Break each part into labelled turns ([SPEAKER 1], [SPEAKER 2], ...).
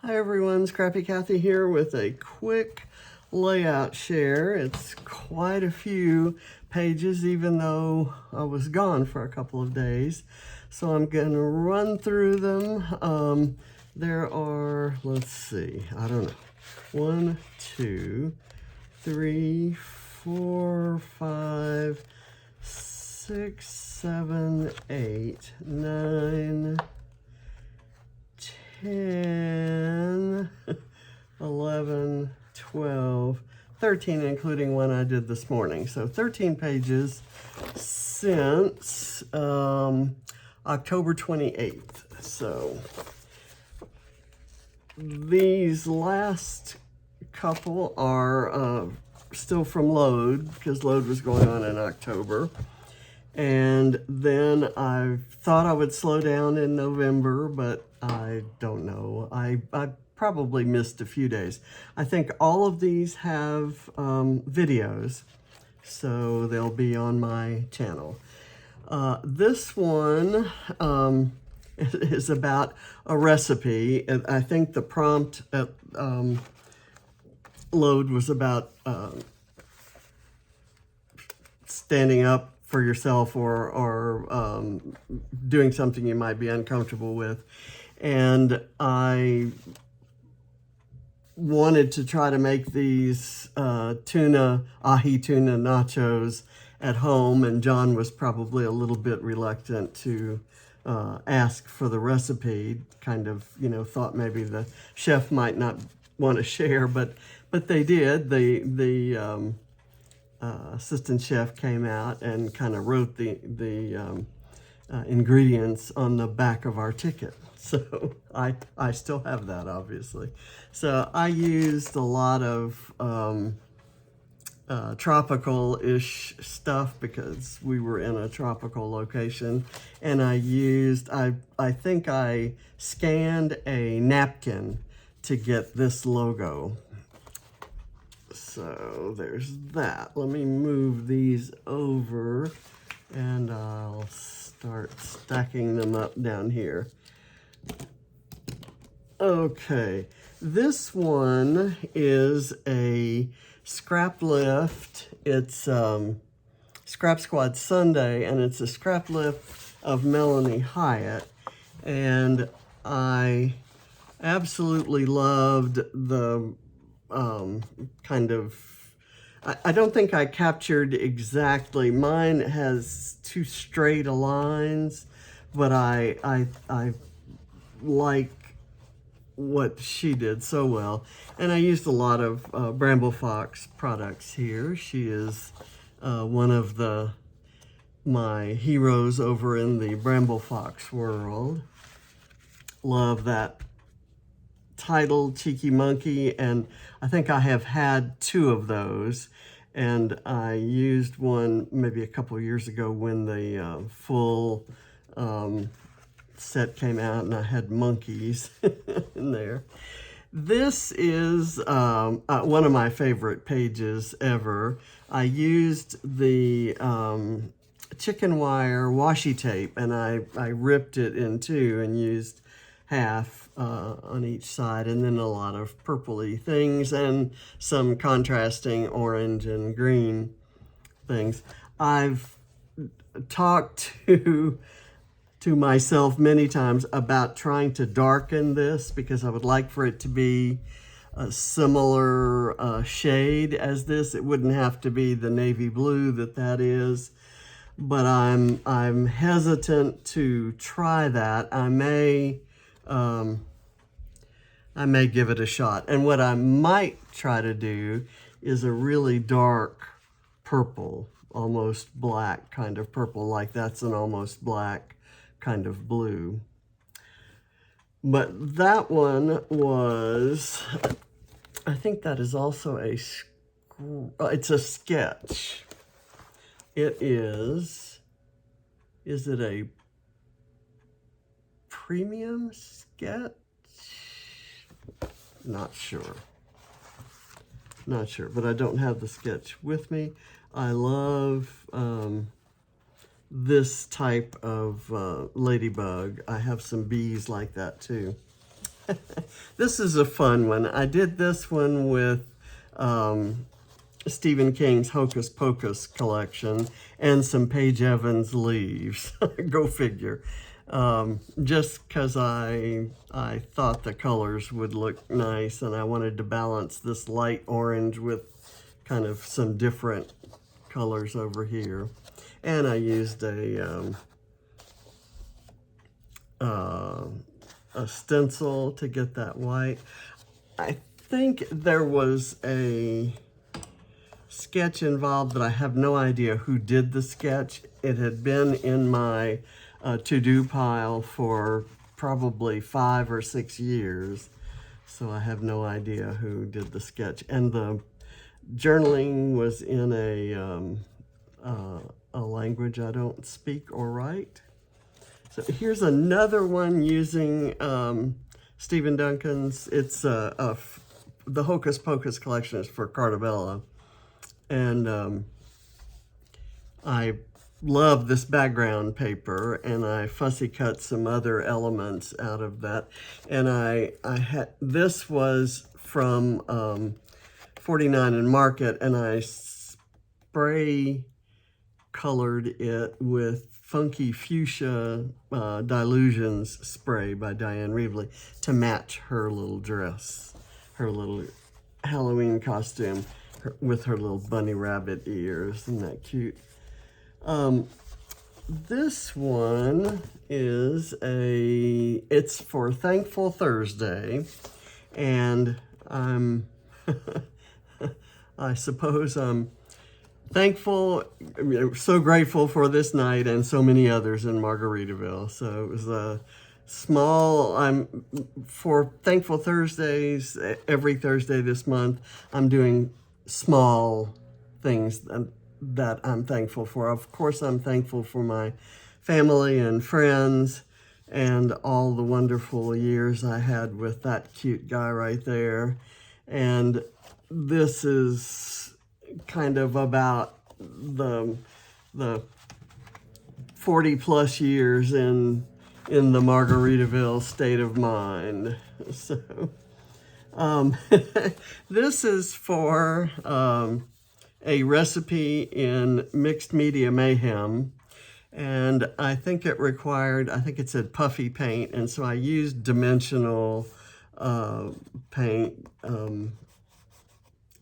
[SPEAKER 1] Hi everyone, Scrappy Kathy here with a quick layout share. It's quite a few pages even though I was gone for a couple of days. So I'm going to run through them. There are, let's see, I don't know, 1, 2, 3, 4, 5, 6, 7, 8, 9, 10, 11, 12, 13, including one I did this morning. So 13 pages since October 28th. So these last couple are still from Load, because Load was going on in October. And then I thought I would slow down in November, but I don't know. I probably missed a few days. I think all of these have videos, so they'll be on my channel. This one is about a recipe. I think the prompt at Load was about standing up for yourself or doing something you might be uncomfortable with. And I wanted to try to make these ahi tuna nachos at home, and John was probably a little bit reluctant to ask for the recipe, kind of, thought maybe the chef might not want to share, but they did. The assistant chef came out and kind of wrote the ingredients on the back of our ticket. So I still have that, obviously. So I used a lot of tropical-ish stuff because we were in a tropical location. And I think I scanned a napkin to get this logo. So there's that. Let me move these over and I'll start stacking them up down here. Okay, this one is a scrap lift. It's Scrap Squad Sunday, and it's a scrap lift of Melanie Hyatt. And I absolutely loved the kind of, I don't think I captured exactly. Mine has too straight lines, but I like what she did so well. And I used a lot of Bramble Fox products here. She is one of my heroes over in the Bramble Fox world. Love that title, Cheeky Monkey, and I think I have had 2 of those, and I used one maybe a couple of years ago when the full set came out and I had monkeys in there. This is one of my favorite pages ever. I used the chicken wire washi tape, and I ripped it in 2 and used half on each side, and then a lot of purpley things and some contrasting orange and green things. I've talked to myself many times about trying to darken this because I would like for it to be a similar shade as this. It wouldn't have to be the navy blue that is, but I'm hesitant to try that. I may give it a shot. And what I might try to do is a really dark purple, almost black kind of purple, like that's an almost black kind of blue. But that one was, I think that is also it's a sketch. It is it a premium sketch? Not sure, but I don't have the sketch with me. I love this type of ladybug. I have some bees like that too. This is a fun one. I did this one with Stephen King's Hocus Pocus collection and some Paige Evans leaves. Go figure. Just because I thought the colors would look nice, and I wanted to balance this light orange with kind of some different colors over here. And I used a stencil to get that white. I think there was a sketch involved, but I have no idea who did the sketch. It had been in my to-do pile for probably 5 or 6 years, so I have no idea who did the sketch. And the journaling was in a language I don't speak or write. So here's another one using Stephen Duncan's. It's the Hocus Pocus collection is for Cartabella. And I love this background paper, and I fussy cut some other elements out of that. And I had, this was from 49 and Market, and I spray colored it with Funky Fuchsia Dilutions spray by Diane Reevely to match her little dress, her little Halloween costume with her little bunny rabbit ears. Isn't that cute? This one is it's for Thankful Thursday, and I'm I suppose I'm thankful, so grateful for this night and so many others in Margaritaville. So it was a small, for Thankful Thursdays, every Thursday this month, I'm doing small things that I'm thankful for. Of course, I'm thankful for my family and friends and all the wonderful years I had with that cute guy right there. And this is kind of about the 40 plus years in the Margaritaville state of mind. So this is for a recipe in Mixed Media Mayhem, and I think it said puffy paint, and so I used dimensional paint,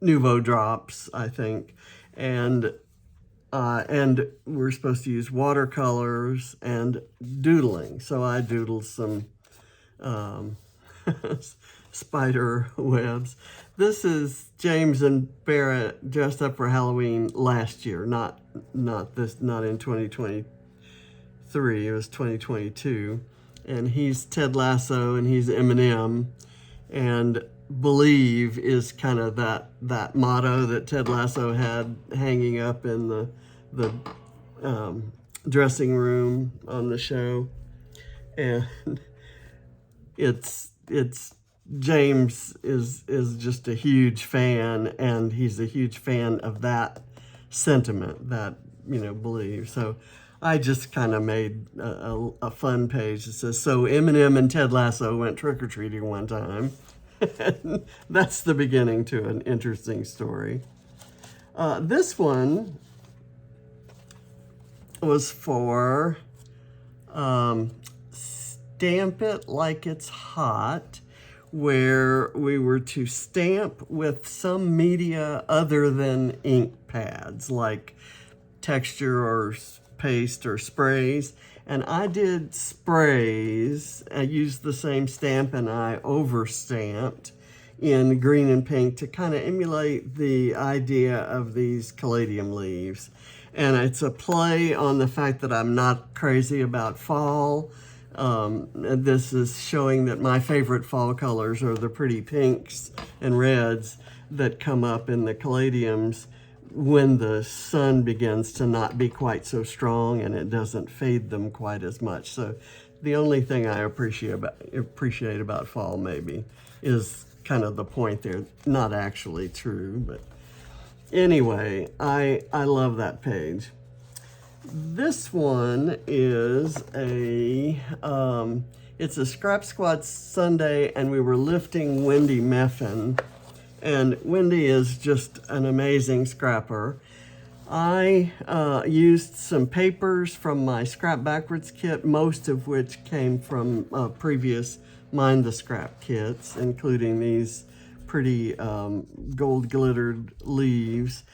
[SPEAKER 1] Nouveau drops, I think, and we're supposed to use watercolors and doodling. So I doodled some spider webs. This is James and Barrett dressed up for Halloween last year, not in 2023. It was 2022, and he's Ted Lasso and he's Eminem, and believe is kind of that motto that Ted Lasso had hanging up in the dressing room on the show. And it's James is just a huge fan, and he's a huge fan of that sentiment, that belief. So I just kind of made a fun page that says, so Eminem and Ted Lasso went trick-or-treating one time. That's the beginning to an interesting story. This one was for Stamp It Like It's Hot, where we were to stamp with some media other than ink pads, like texture or paste or sprays. And I did sprays. I used the same stamp, and I overstamped in green and pink to kind of emulate the idea of these caladium leaves. And it's a play on the fact that I'm not crazy about fall. This is showing that my favorite fall colors are the pretty pinks and reds that come up in the caladiums when the sun begins to not be quite so strong and it doesn't fade them quite as much. So the only thing I appreciate about fall maybe is kind of the point there. Not actually true, but anyway, I love that page. This one is It's a Scrap Squad Sunday, and we were lifting Wendy Meffin. And Wendy is just an amazing scrapper. I used some papers from my Scrap Backwards kit, most of which came from previous Mind the Scrap kits, including these pretty gold glittered leaves.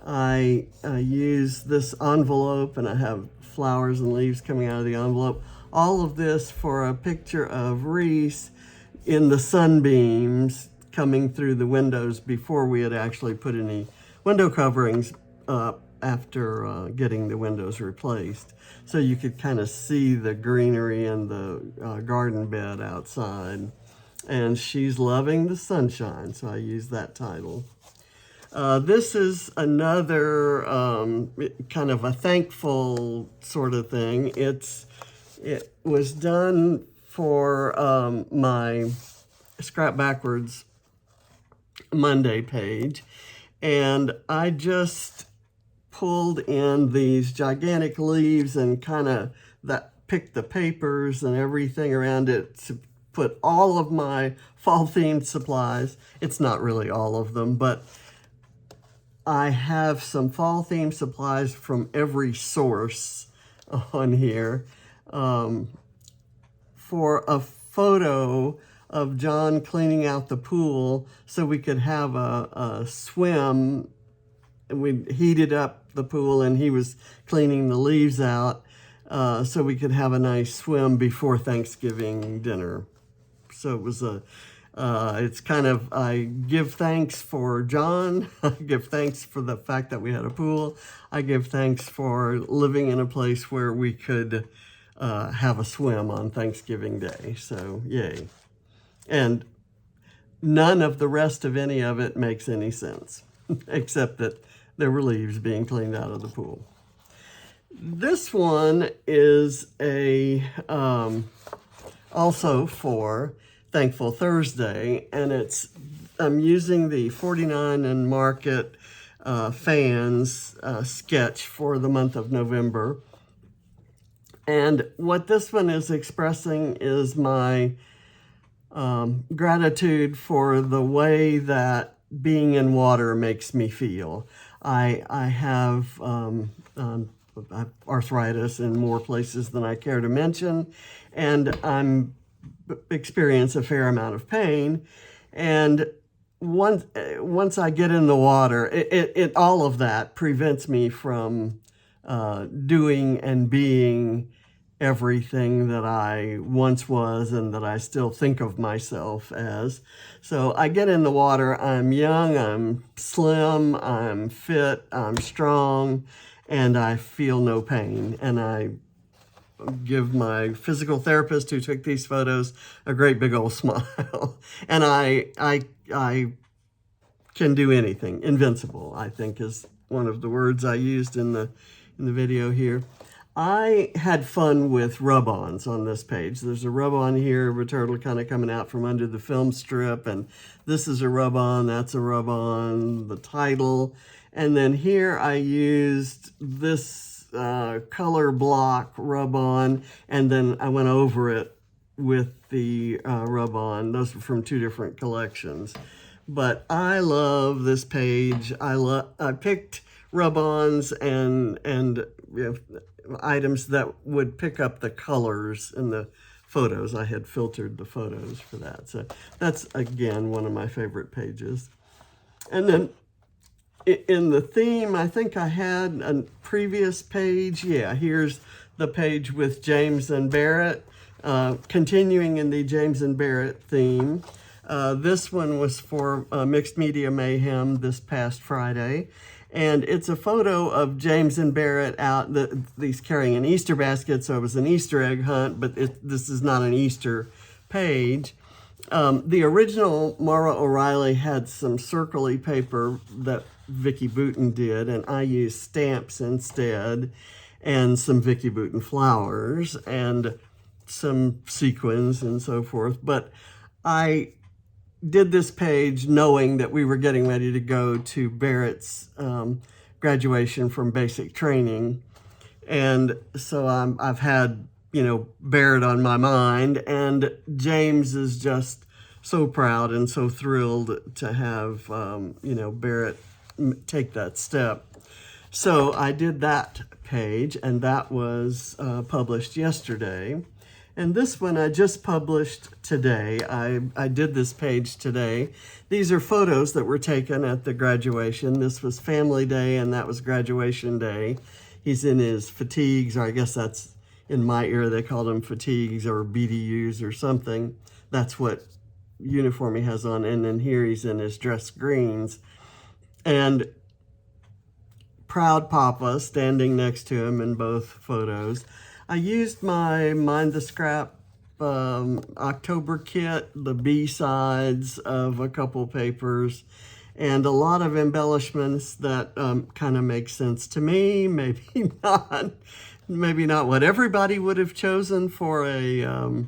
[SPEAKER 1] I use this envelope, and I have flowers and leaves coming out of the envelope. All of this for a picture of Reese in the sunbeams coming through the windows before we had actually put any window coverings up after getting the windows replaced. So you could kind of see the greenery and the garden bed outside. And she's loving the sunshine, so I use that title. This is another kind of a thankful sort of thing. It was done for my Scrap Backwards Monday page, and I just pulled in these gigantic leaves and kind of picked the papers and everything around it to put all of my fall themed supplies. It's not really all of them, but I have some fall themed supplies from every source on here. For a photo of John cleaning out the pool so we could have a swim. We heated up the pool and he was cleaning the leaves out so we could have a nice swim before Thanksgiving dinner. So it was it's kind of, I give thanks for John. I give thanks for the fact that we had a pool. I give thanks for living in a place where we could have a swim on Thanksgiving Day. So yay. And none of the rest of any of it makes any sense, except that there were leaves being cleaned out of the pool. This one is also for Thankful Thursday, and I'm using the 49 and Market fans sketch for the month of November. And what this one is expressing is my gratitude for the way that being in water makes me feel. I have arthritis in more places than I care to mention, and I'm experience a fair amount of pain. And once I get in the water, it all of that prevents me from doing and being everything that I once was and that I still think of myself as. So I get in the water, I'm young, I'm slim, I'm fit, I'm strong, and I feel no pain. And I give my physical therapist who took these photos a great big old smile. And I can do anything. Invincible, I think, is one of the words I used in the video here. I had fun with rub-ons on this page. There's a rub-on here of a turtle kind of coming out from under the film strip, and this is a rub-on, that's a rub-on, the title. And then here I used this color block rub-on, and then I went over it with the rub-on. Those are from two different collections. But I love this page. I picked rub-ons and items that would pick up the colors in the photos. I had filtered the photos for that. So that's, again, one of my favorite pages. And then in the theme, I think I had a previous page. Yeah, here's the page with James and Barrett, continuing in the James and Barrett theme. This one was for Mixed Media Mayhem this past Friday. And it's a photo of James and Barrett out, he's carrying an Easter basket, so it was an Easter egg hunt, but this is not an Easter page. The original Mara O'Reilly had some circly paper that Vicki Boutin did, and I used stamps instead, and some Vicki Boutin flowers, and some sequins and so forth. But I did this page knowing that we were getting ready to go to Barrett's graduation from basic training. And so I've had bear it on my mind. And James is just so proud and so thrilled to have, Barrett take that step. So I did that page, and that was published yesterday. And this one I just published today. I did this page today. These are photos that were taken at the graduation. This was family day, and that was graduation day. He's in his fatigues, or I guess that's in my era they called them fatigues or BDUs or something. That's what uniform he has on. And then here he's in his dress greens. And proud Papa standing next to him in both photos. I used my Mind the Scrap October kit, the B-sides of a couple papers, and a lot of embellishments that kind of make sense to me, maybe not. Maybe not what everybody would have chosen for a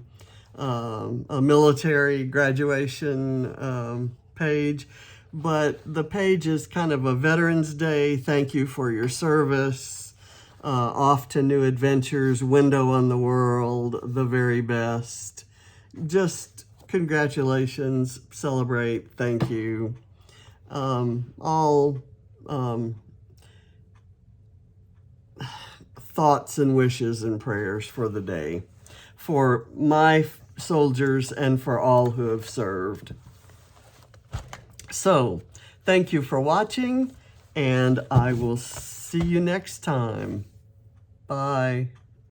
[SPEAKER 1] military graduation page. But the page is kind of a Veterans Day, thank you for your service, off to new adventures, window on the world, the very best. Just congratulations, celebrate, thank you. All thoughts and wishes and prayers for the day, for my soldiers and for all who have served. So, thank you for watching, and I will see you next time. Bye.